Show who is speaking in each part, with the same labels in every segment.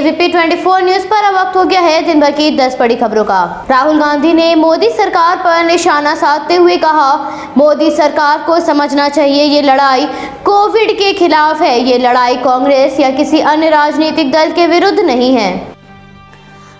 Speaker 1: ABP 24 news पर अब वक्त हो गया है दिन भर की 10 बड़ी खबरों का। राहुल गांधी ने मोदी सरकार पर निशाना साधते हुए कहा, मोदी सरकार को समझना चाहिए ये लड़ाई कोविड के खिलाफ है, ये लड़ाई कांग्रेस या किसी अन्य राजनीतिक दल के विरुद्ध नहीं है।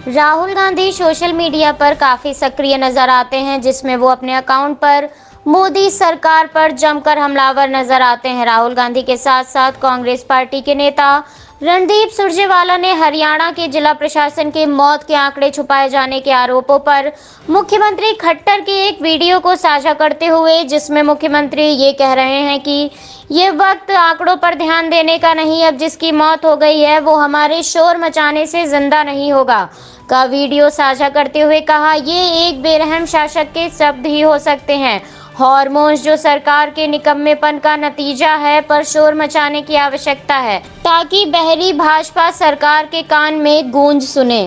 Speaker 2: राहुल गांधी सोशल मीडिया पर काफी सक्रिय नजर आते हैं, जिसमें वो अपने अकाउंट पर मोदी सरकार पर जमकर हमलावर नजर आते हैं। राहुल गांधी के साथ साथ कांग्रेस पार्टी के नेता रणदीप सुरजेवाला ने हरियाणा के जिला प्रशासन के मौत के आंकड़े छुपाए जाने के आरोपों पर मुख्यमंत्री खट्टर के एक वीडियो को साझा करते हुए, जिसमें मुख्यमंत्री ये कह रहे हैं कि ये वक्त आंकड़ों पर ध्यान देने का नहीं, अब जिसकी मौत हो गई है वो हमारे शोर मचाने से जिंदा नहीं होगा का वीडियो साझा करते हुए कहा, ये एक बेरहम शासक के शब्द ही हो सकते हैं। हॉर्मोन्स जो सरकार के निकम्मेपन का नतीजा है, पर शोर मचाने की आवश्यकता है ताकि बहरी भाजपा सरकार के कान में गूंज सुने।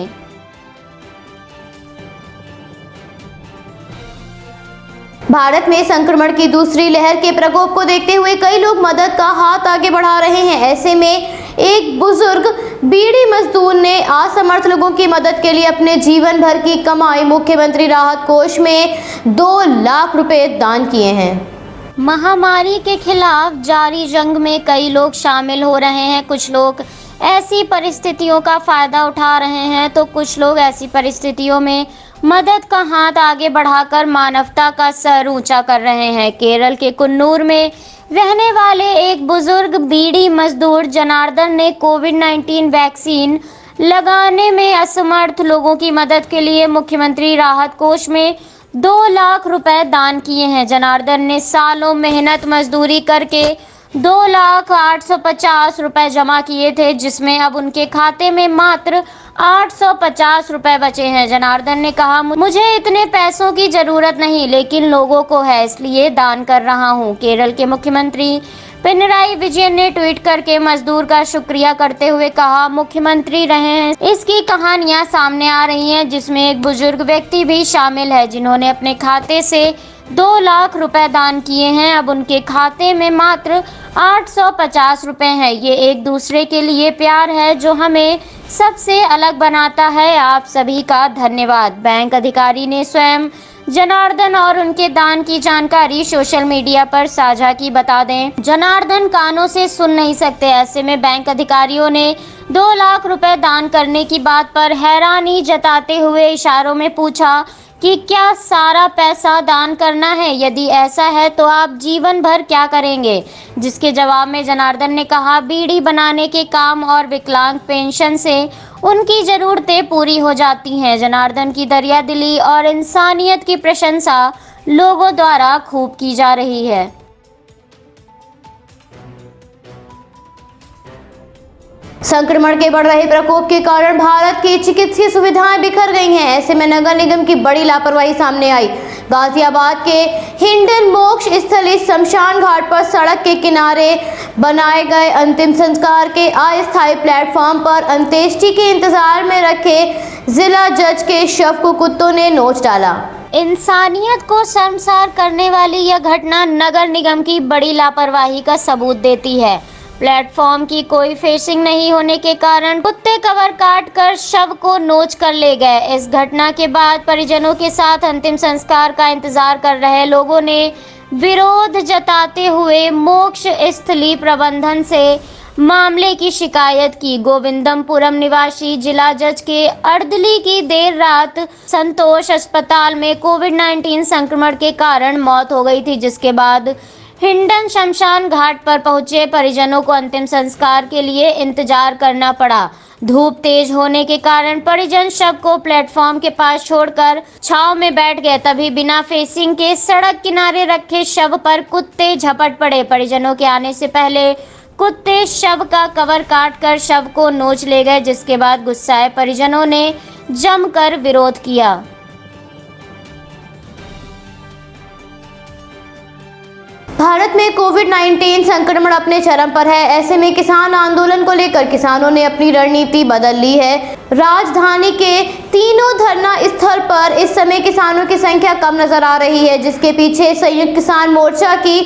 Speaker 1: भारत में संक्रमण की दूसरी लहर के प्रकोप को देखते हुए कई लोग मदद का हाथ आगे बढ़ा रहे हैं। ऐसे में एक बुजुर्ग बीड़ी मजदूर ने असमर्थ लोगों की मदद के लिए अपने जीवन भर की कमाई मुख्यमंत्री राहत कोष में 2 लाख रुपए दान किए हैं।
Speaker 2: महामारी के खिलाफ जारी जंग में कई लोग शामिल हो रहे हैं। कुछ लोग ऐसी परिस्थितियों का फायदा उठा रहे हैं, तो कुछ लोग ऐसी परिस्थितियों में मदद का हाथ आगे बढ़ाकर मानवता का सर ऊंचा कर रहे हैं। केरल के कुन्नूर में रहने वाले एक बुजुर्ग बीड़ी मजदूर जनार्दन ने कोविड-19 वैक्सीन लगाने में असमर्थ लोगों की मदद के लिए मुख्यमंत्री राहत कोष में 2 लाख रुपए दान किए हैं। जनार्दन ने सालों मेहनत मजदूरी करके 2,850,000 रुपए जमा किए थे, जिसमें अब उनके खाते में मात्र 850 रुपए बचे हैं। जनार्दन ने कहा, मुझे इतने पैसों की जरूरत नहीं, लेकिन लोगों को है, इसलिए दान कर रहा हूं। केरल के मुख्यमंत्री पिनराई विजयन ने ट्वीट करके मजदूर का शुक्रिया करते हुए कहा, मुख्यमंत्री रहे हैं इसकी कहानियां सामने आ रही हैं, जिसमें एक बुजुर्ग व्यक्ति भी शामिल है जिन्होंने अपने खाते से 2 लाख रुपए दान किए हैं। अब उनके खाते में मात्र 850 रुपए हैं। ये एक दूसरे के लिए प्यार है जो हमें सबसे अलग बनाता है। आप सभी का धन्यवाद। बैंक अधिकारी ने स्वयं जनार्दन और उनके दान की जानकारी सोशल मीडिया पर साझा की। बता दें, जनार्दन कानों से सुन नहीं सकते, ऐसे में बैंक अधिकारियों ने 2 लाख रुपए दान करने की बात पर हैरानी जताते हुए इशारों में पूछा कि क्या सारा पैसा दान करना है? यदि ऐसा है तो आप जीवन भर क्या करेंगे? जिसके जवाब में जनार्दन ने कहा, बीड़ी बनाने के काम और विकलांग पेंशन से उनकी ज़रूरतें पूरी हो जाती हैं। जनार्दन की दरियादिली और इंसानियत की प्रशंसा लोगों द्वारा खूब की जा रही है।
Speaker 1: संक्रमण के बढ़ रहे प्रकोप के कारण भारत की चिकित्सीय सुविधाएं बिखर गई हैं। ऐसे में नगर निगम की बड़ी लापरवाही सामने आई। गाजियाबाद के हिंडन मोक्ष स्थली शमशान घाट पर सड़क के किनारे बनाए गए अंतिम संस्कार के अस्थायी प्लेटफॉर्म पर अंत्येष्टि के इंतजार में रखे जिला जज के शव को कुत्तों ने नोच डाला।
Speaker 2: इंसानियत को शर्मसार करने वाली यह घटना नगर निगम की बड़ी लापरवाही का सबूत देती है। प्लेटफॉर्म की कोई फेसिंग नहीं होने के कारण कुत्ते कवर काट कर शव को नोच कर ले गए। इस घटना के बाद परिजनों के साथ अंतिम संस्कार का इंतजार कर रहे लोगों ने विरोध जताते हुए मोक्ष स्थली प्रबंधन से मामले की शिकायत की। गोविंदमपुरम निवासी जिला जज के अर्दली की देर रात संतोष अस्पताल में कोविड-19 संक्रमण के कारण मौत हो गई थी, जिसके बाद हिंडन शमशान घाट पर पहुंचे परिजनों को अंतिम संस्कार के लिए इंतजार करना पड़ा। धूप तेज होने के कारण परिजन शव को प्लेटफॉर्म के पास छोड़कर छांव में बैठ गए। तभी बिना फेसिंग के सड़क किनारे रखे शव पर कुत्ते झपट पड़े। परिजनों के आने से पहले कुत्ते शव का कवर काटकर शव को नोच ले गए, जिसके बाद गुस्साए परिजनों ने जमकर विरोध किया।
Speaker 1: भारत में कोविड-19 संक्रमण अपने चरम पर है। ऐसे में किसान आंदोलन को लेकर किसानों ने अपनी रणनीति बदल ली है। राजधानी के तीनों धरना स्थल पर इस समय किसानों की संख्या कम नजर आ रही है, जिसके पीछे संयुक्त किसान मोर्चा की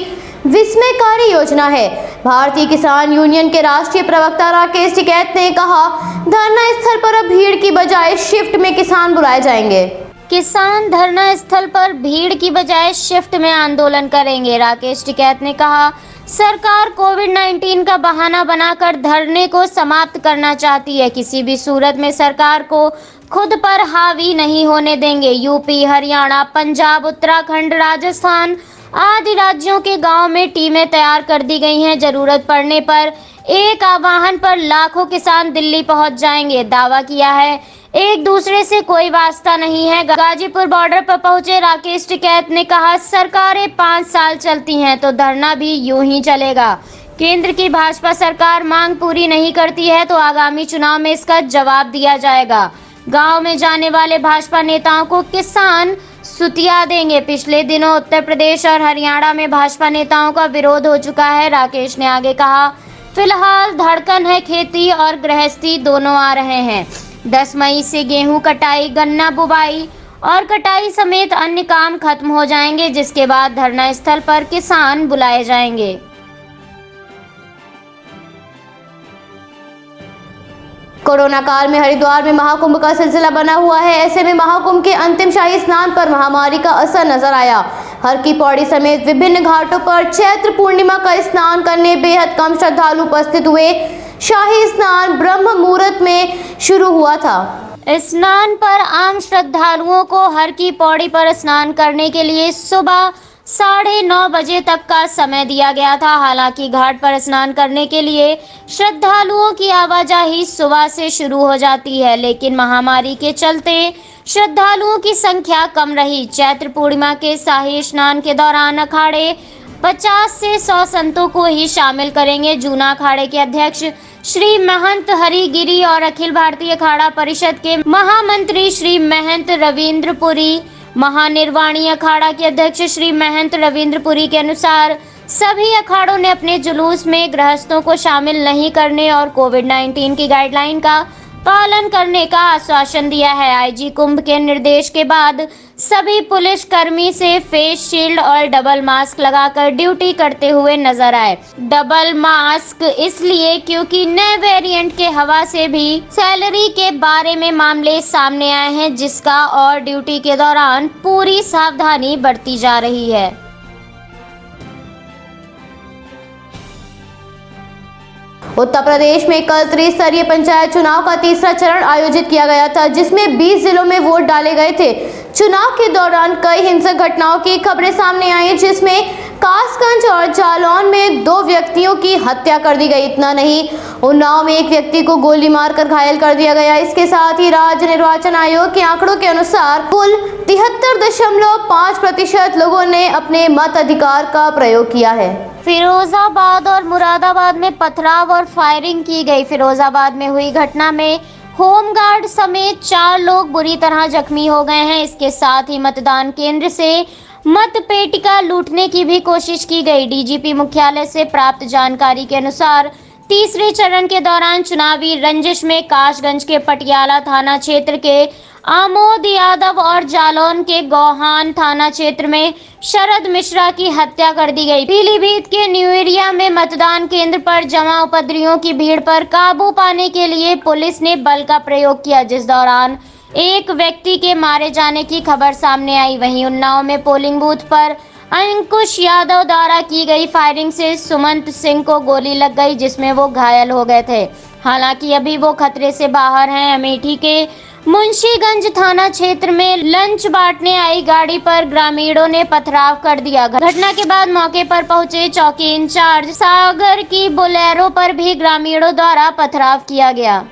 Speaker 1: विस्मयकारी योजना है। भारतीय किसान यूनियन के राष्ट्रीय प्रवक्ता राकेश टिकैत ने कहा, धरना स्थल पर अब भीड़ की बजाय शिफ्ट में किसान बुलाए जाएंगे।
Speaker 2: किसान धरना स्थल पर भीड़ की बजाय शिफ्ट में आंदोलन करेंगे। राकेश टिकैत ने कहा, सरकार कोविड-19 का बहाना बनाकर धरने को समाप्त करना चाहती है। किसी भी सूरत में सरकार को खुद पर हावी नहीं होने देंगे। यूपी, हरियाणा, पंजाब, उत्तराखंड, राजस्थान आदि राज्यों के गांव में टीमें तैयार कर दी गई हैं। जरूरत पड़ने पर एक आह्वान पर लाखों किसान दिल्ली पहुंच जाएंगे। दावा किया है, एक दूसरे से कोई वास्ता नहीं है। गाजीपुर बॉर्डर पर पहुंचे राकेश टिकैत ने कहा, सरकारें 5 साल चलती हैं तो धरना भी यूं ही चलेगा। केंद्र की भाजपा सरकार मांग पूरी नहीं करती है तो आगामी चुनाव में इसका जवाब दिया जाएगा। गांव में जाने वाले भाजपा नेताओं को किसान सुतिया देंगे। पिछले दिनों उत्तर प्रदेश और हरियाणा में भाजपा नेताओं का विरोध हो चुका है। राकेश ने आगे कहा, फिलहाल धड़कन है, खेती और गृहस्थी दोनों आ रहे हैं। 10 मई से गेहूं कटाई, गन्ना बुवाई और कटाई समेत अन्य काम खत्म हो जाएंगे, जिसके बाद धरना स्थल पर किसान बुलाए जाएंगे।
Speaker 1: कोरोना काल में हरिद्वार में महाकुंभ का सिलसिला बना हुआ है। ऐसे में महाकुंभ के अंतिम शाही स्नान पर महामारी का असर नजर आया। हर की पौड़ी समेत विभिन्न घाटों पर चैत्र पूर्णिमा का स्नान करने बेहद कम श्रद्धालु उपस्थित हुए। शाही स्नान ब्रह्म मुहूर्त में शुरू हुआ था।
Speaker 2: स्नान पर आम श्रद्धालुओं को हर की पौड़ी पर स्नान करने के लिए सुबह 9:30 बजे तक का समय दिया गया था। हालांकि घाट पर स्नान करने के लिए श्रद्धालुओं की आवाजाही सुबह से शुरू हो जाती है, लेकिन महामारी के चलते श्रद्धालुओं की संख्या कम रही। चैत्र पूर्णिमा के शाही स्नान के दौरान अखाड़े 50 से 100 संतों को ही शामिल करेंगे। जूना अखाड़े के अध्यक्ष श्री महंत हरिगिरी और अखिल भारतीय अखाड़ा परिषद के महामंत्री श्री महंत रविंद्रपुरी, महानिर्वाणी अखाड़ा के अध्यक्ष श्री महंत रविंद्रपुरी के अनुसार सभी अखाड़ों ने अपने जुलूस में गृहस्थों को शामिल नहीं करने और कोविड-19 की गाइडलाइन का पालन करने का आश्वासन दिया है। आईजी कुंभ के निर्देश के बाद सभी पुलिस कर्मी से फेस शील्ड और डबल मास्क लगाकर ड्यूटी करते हुए नजर आए। डबल मास्क इसलिए क्योंकि नए वेरिएंट के हवा से भी सैलरी के बारे में मामले सामने आए हैं, जिसका और ड्यूटी के दौरान पूरी सावधानी बरती जा रही है।
Speaker 1: उत्तर प्रदेश में कल त्रिस्तरीय पंचायत चुनाव का तीसरा चरण आयोजित किया गया था, जिसमें 20 जिलों में वोट डाले गए थे। चुनाव के दौरान कई हिंसक घटनाओं की खबरें सामने आई, जिसमें कासगंज और जालौन में 2 व्यक्तियों की हत्या कर दी गई। इतना नहीं, उन्नाव में एक व्यक्ति को गोली मारकर घायल कर दिया गया। इसके साथ ही राज्य निर्वाचन आयोग के आंकड़ों के अनुसार कुल 73.5% लोगों ने अपने मताधिकार का प्रयोग किया है।
Speaker 2: फिरोजाबाद और मुरादाबाद में पथराव और फायरिंग की गई। फिरोजाबाद में हुई घटना में होमगार्ड समेत 4 लोग बुरी तरह जख्मी हो गए हैं। इसके साथ ही मतदान केंद्र से मतपेटिका लूटने की भी कोशिश की गई। डीजीपी मुख्यालय से प्राप्त जानकारी के अनुसार तीसरे चरण के दौरान चुनावी रंजिश में कासगंज के पटियाला थाना क्षेत्र के आमोद यादव और जालौन के गौहान थाना क्षेत्र में शरद मिश्रा की हत्या कर दी गई। पीलीभीत के न्यू एरिया में मतदान केंद्र पर जमा उपद्रवियों की भीड़ पर काबू पाने के लिए पुलिस ने बल का प्रयोग किया, जिस दौरान एक व्यक्ति के मारे जाने की खबर सामने आई। वहीं उन्नाव में पोलिंग बूथ पर अंकुश यादव द्वारा की गई फायरिंग से सुमंत सिंह को गोली लग गई, जिसमें वो घायल हो गए थे। हालांकि अभी वो खतरे से बाहर हैं। अमेठी के मुंशीगंज थाना क्षेत्र में लंच बांटने आई गाड़ी पर ग्रामीणों ने पथराव कर दिया। घटना के बाद मौके पर पहुंचे चौकी इंचार्ज सागर की बोलेरो पर भी ग्रामीणों द्वारा पथराव किया गया।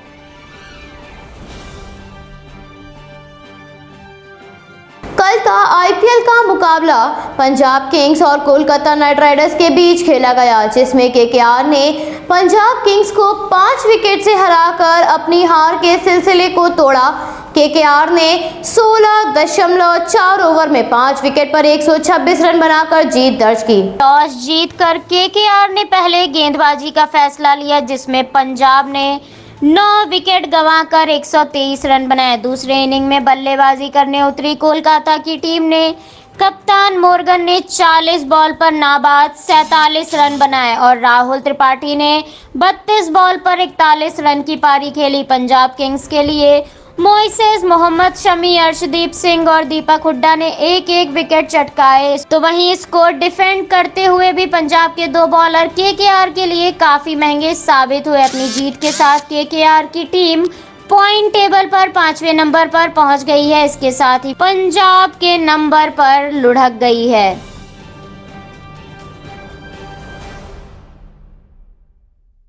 Speaker 1: कल का आईपीएल का मुकाबला पंजाब किंग्स और कोलकाता नाइट राइडर्स के बीच खेला गया, जिसमें केकेआर ने पंजाब किंग्स को 5 विकेट से हराकर अपनी हार के सिलसिले को तोड़ा। केकेआर ने 16.4 ओवर में 5 विकेट पर 126 रन बनाकर जीत दर्ज की।
Speaker 2: टॉस जीतकर केकेआर ने पहले गेंदबाजी का फैसला लिया, जिसमें पंजाब ने 9 विकेट गंवाकर 123 रन बनाए। दूसरे इनिंग में बल्लेबाजी करने उतरी कोलकाता की टीम ने कप्तान मोर्गन ने 40 बॉल पर नाबाद 47 रन बनाए और राहुल त्रिपाठी ने 32 बॉल पर 41 रन की पारी खेली। पंजाब किंग्स के लिए मोइसेस, मोहम्मद शमी, अर्शदीप सिंह और दीपक हुड्डा ने एक एक विकेट चटकाए। तो वहीं स्कोर डिफेंड करते हुए भी पंजाब के दो बॉलर केकेआर के लिए काफी महंगे साबित हुए। अपनी जीत के साथ केकेआर की टीम पॉइंट टेबल पर 5वें नंबर पर पहुंच गई है। इसके साथ ही पंजाब के नंबर पर लुढ़क गई है।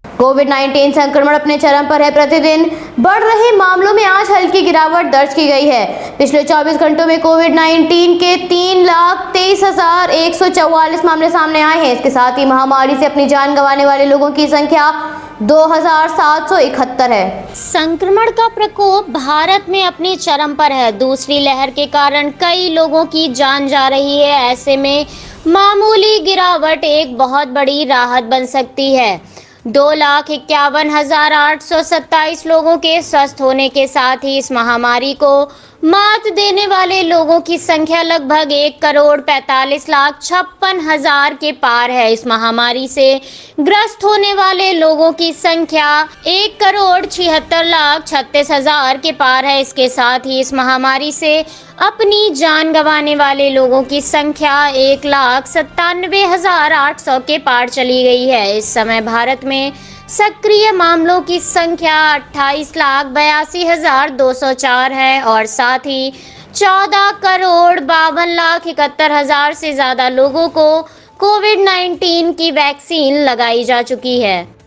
Speaker 1: कोविड-19 संक्रमण अपने चरम पर है। प्रतिदिन बढ़ रहे मामलों में आज हल्की गिरावट दर्ज की गई है। पिछले 24 घंटों में कोविड-19 के 3,23,144 मामले सामने आए हैं। इसके साथ ही महामारी से अपनी जान गंवाने वाले लोगों की संख्या 2,771 है।
Speaker 2: संक्रमण का प्रकोप भारत में अपनी चरम पर है। दूसरी लहर के कारण कई लोगों की जान जा रही है। ऐसे में मामूली गिरावट एक बहुत बड़ी राहत बन सकती है। 2,51,827 लोगों के स्वस्थ होने के साथ ही इस महामारी को मात देने वाले लोगों की संख्या लगभग 1,45,56,000 के पार है। इस महामारी से ग्रस्त होने वाले लोगों की संख्या 1,76,36,000 के पार है। इसके साथ ही इस महामारी से अपनी जान गंवाने वाले लोगों की संख्या 1,97,800 के पार चली गई है। इस समय भारत में सक्रिय मामलों की संख्या 28,82,204 है और साथ ही 14,52,71,000 से ज्यादा लोगों को कोविड-19 की वैक्सीन लगाई जा चुकी है।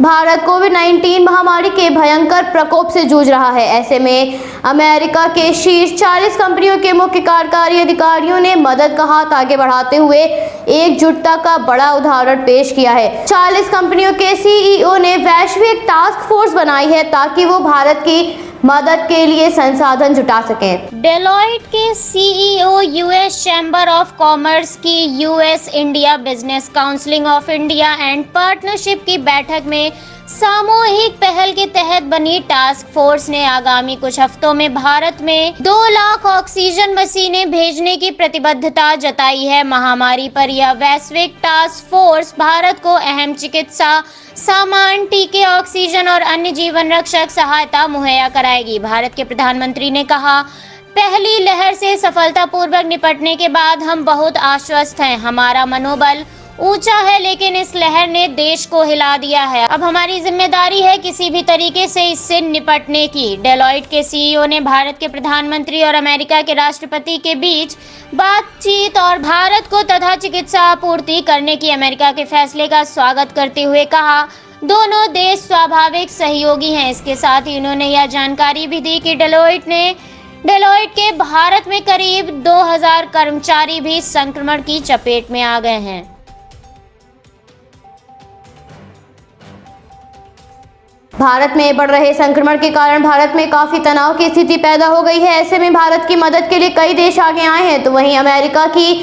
Speaker 1: भारत कोविड-19 महामारी के भयंकर प्रकोप से जूझ रहा है। ऐसे में अमेरिका के शीर्ष 40 कंपनियों के मुख्य कार्यकारी अधिकारियों ने मदद का हाथ आगे बढ़ाते हुए एकजुटता का बड़ा उदाहरण पेश किया है। 40 कंपनियों के सीईओ ने वैश्विक टास्क फोर्स बनाई है ताकि वो भारत की मदद के लिए संसाधन जुटा सकें।
Speaker 2: डेलॉइट के CEO, US chamber of commerce की US India business council of India and partnership की बैठक में सामूहिक पहल के तहत बनी टास्क फोर्स ने आगामी कुछ हफ्तों में भारत में 2 लाख ऑक्सीजन मशीनें भेजने की प्रतिबद्धता जताई है। महामारी पर यह वैश्विक टास्क फोर्स भारत को अहम चिकित्सा सामान, टीके, ऑक्सीजन और अन्य जीवन रक्षक सहायता मुहैया कराएगी। भारत के प्रधानमंत्री ने कहा, पहली लहर से सफलतापूर्वक निपटने के बाद हम बहुत आश्वस्त हैं। हमारा मनोबल ऊंचा है, लेकिन इस लहर ने देश को हिला दिया है। अब हमारी जिम्मेदारी है किसी भी तरीके से इससे निपटने की। डेलॉइट के सीईओ ने भारत के प्रधानमंत्री और अमेरिका के राष्ट्रपति के बीच बातचीत और भारत को तथा चिकित्सा आपूर्ति करने की अमेरिका के फैसले का स्वागत करते हुए कहा, दोनों देश स्वाभाविक सहयोगी हैं। इसके साथ ही उन्होंने यह जानकारी भी दी कि डेलॉइट के भारत में करीब 2,000 कर्मचारी भी संक्रमण की चपेट में आ गए हैं।
Speaker 1: भारत में बढ़ रहे संक्रमण के कारण भारत में काफी तनाव की स्थिति पैदा हो गई है। ऐसे में भारत की मदद के लिए कई देश आगे आए हैं। तो वहीं अमेरिका की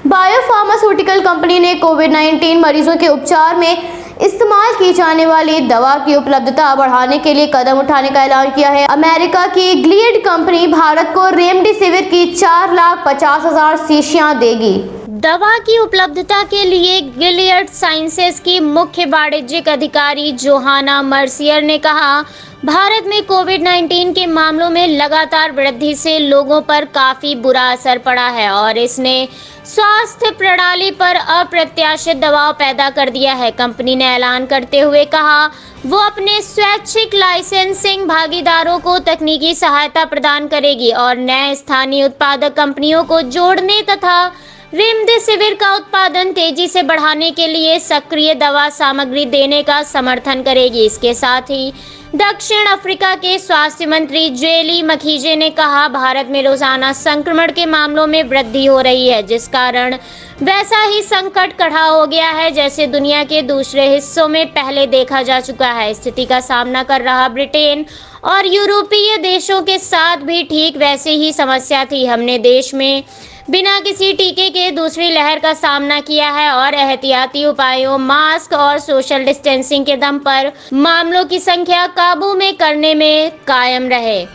Speaker 1: बायोफार्मास्यूटिकल कंपनी ने कोविड-19 मरीजों के उपचार में इस्तेमाल की जाने वाली दवा की उपलब्धता बढ़ाने के लिए कदम उठाने का ऐलान किया है। अमेरिका की ग्लियड कंपनी भारत को रेमडेसिविर की 4,50,000 शीशियां देगी।
Speaker 2: दवा की उपलब्धता के लिए गिलियड साइंसेज की मुख्य वाणिज्यिक अधिकारी जोहाना मर्सियर ने कहा, भारत में कोविड-19 के मामलों में लगातार वृद्धि से लोगों पर काफी बुरा असर पड़ा है और इसने स्वास्थ्य प्रणाली पर अप्रत्याशित दबाव पैदा कर दिया है। कंपनी ने ऐलान करते हुए कहा, वो अपने स्वैच्छिक लाइसेंसिंग भागीदारों को तकनीकी सहायता प्रदान करेगी और नए स्थानीय उत्पादक कंपनियों को जोड़ने तथा रेमडेसिविर का उत्पादन तेजी से बढ़ाने के लिए सक्रिय दवा सामग्री देने का समर्थन करेगी। इसके साथ ही दक्षिण अफ्रीका के स्वास्थ्य मंत्री जेली मखीजे ने कहा, भारत में रोजाना संक्रमण के मामलों में वृद्धि हो रही है, जिस कारण वैसा ही संकट खड़ा हो गया है जैसे दुनिया के दूसरे हिस्सों में पहले देखा जा चुका है। स्थिति का सामना कर रहा ब्रिटेन और यूरोपीय देशों के साथ भी ठीक वैसे ही समस्या थी। हमने देश में बिना किसी टीके के दूसरी लहर का सामना किया है और एहतियाती उपायों, मास्क और सोशल डिस्टेंसिंग के दम पर मामलों की संख्या काबू में करने में कायम रहे।